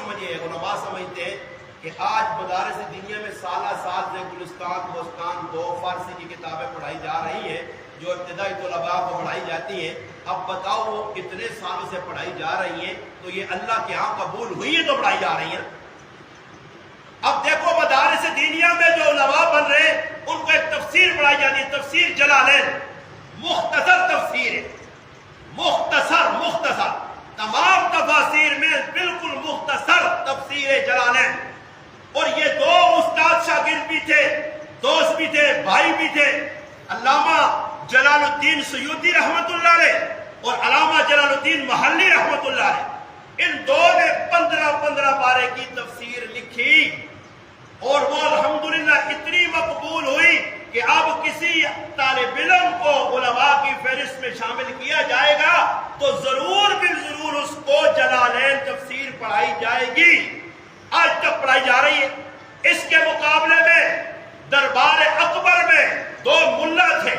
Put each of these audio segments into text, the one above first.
سمجھے، علماء سمجھتے ہیں کہ آج مدارس دینیا میں سالہ سال سے گلستان، بستان 2 فارسی کی کتابیں پڑھائی جا رہی ہیں جو ابتدائی طلباء کو پڑھائی جاتی ہیں۔ اب بتاؤ وہ کتنے سالوں سے پڑھائی جا رہی ہیں، تو یہ اللہ کے ہاں قبول ہوئی ہیں تو پڑھائی جا رہی ہیں۔ اب دیکھو مدارس دینیا میں جو علماء بن رہے ہیں ان کو ایک تفسیر پڑھائی جاتی ہے، تفسیر جلالین، مختصر تفسیر ہے، مختصر تمام تفاسیر میں بالکل مختصر تفسیر جلالین۔ اور یہ 2 استاد شاگرد بھی تھے، دوست بھی تھے، بھائی بھی تھے، علامہ جلال الدین سیوطی رحمت اللہ علیہ اور علامہ جلال الدین محلی رحمت اللہ علیہ۔ ان 2 نے 15 پارے کی تفسیر لکھی اور وہ الحمدللہ اتنی مقبول ہوئی کہ اب کسی طالب علم کو علماء کی فہرست میں شامل کیا جائے گا تو ضرور بالضرور اس کو جلالین تفسیر پڑھائی جائے گی، آج تک پڑھائی جا رہی ہے۔ اس کے مقابلے میں دربار اکبر میں 2 ملا تھے،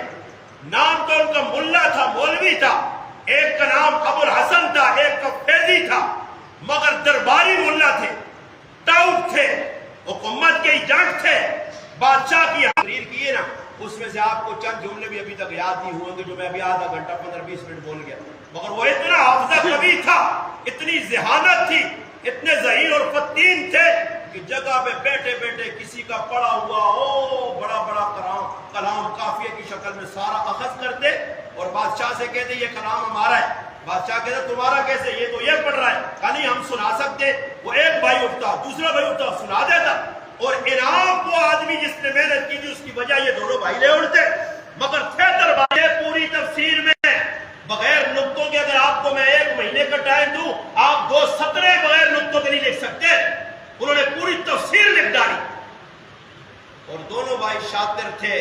نام تو ان کا ملا تھا، مولوی تھا، ایک کا نام ابو الحسن تھا، ایک کا فیضی تھا، مگر درباری ملا تھے، ٹاؤٹ تھے، حکومت کے ایجنٹ تھے، بادشاہ کی تقریر کیے نا، اس میں سے آپ کو چند جملے بھی ابھی تک یاد نہیں ہوئے گے جو میں ابھی آدھا گھنٹہ 15-20 منٹ بول گیا، مگر وہ اتنا حافظہ قوی تھا، اتنی ذہانت تھی، اتنے ذہین اور فتین تھے کہ جگہ پہ بیٹھے بیٹھے کسی کا پڑا ہوا بڑا کلام قافیہ کی شکل میں سارا اخذ کرتے اور بادشاہ سے کہتے یہ کلام ہمارا ہے۔ بادشاہ کہتے تمہارا کیسے، یہ تو یہ پڑھ رہا ہے، کہا نہیں ہم سنا سکتے۔ وہ ایک بھائی اٹھتا، دوسرا بھائی اٹھتا، سنا دیتا، اور انعام وہ آدمی جس نے محنت کی تھی اس کی وجہ یہ دونوں بھائی لے اٹھتے۔ مگر تھے دربار پوری تفسیر میں بغیر نقطوں کے، اگر آپ کو میں 1 مہینے کا ٹائم دوں آپ 2 سطریں بغیر نقطوں کے نہیں لکھ سکتے۔ انہوں نے پوری تفسیر لکھ ڈالی اور دونوں بھائی شاطر تھے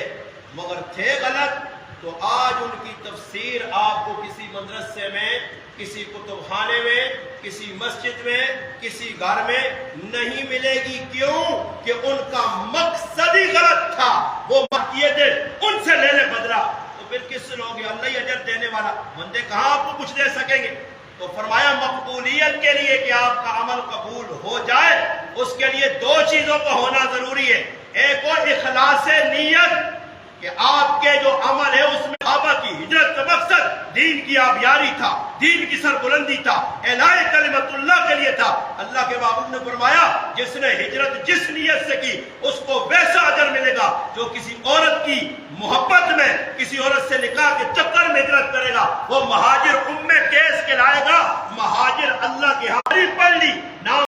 مگر تھے غلط، تو آج ان کی تفسیر آپ کو کسی مدرسے میں، کسی کتب خانے میں، کسی مسجد میں، کسی گھر میں نہیں ملے گی۔ کیوں کہ ان کا مقصد ہی غلط تھا، وہ کیے تھے ان سے لینے بدلا، تو پھر کس سے لوگ اللہ ہی اجر دینے والا، بندے کہاں آپ کو کچھ دے سکیں گے۔ تو فرمایا مقبولیت کے لیے کہ آپ کا عمل قبول ہو جائے اس کے لیے 2 چیزوں کا ہونا ضروری ہے، ایک اور اخلاص نیت کہ آپ کے جو عمل ہے اس میں صحابہ کی ہجرت کا مقصد دین کی آبیاری تھا، دین کی سربلندی تھا، اعلاء کلمت اللہ کے لیے تھا۔ اللہ کے محبوب نے فرمایا جس نے ہجرت جس نیت سے کی اس کو ویسا اجر ملے گا جو کسی عورت کی محبت میں، کسی عورت سے نکاح کے چکر میں ہجرت کرے گا، وہ مہاجر کیس کے لائے گا، مہاجر اللہ کے ہاں پڑھ لی نام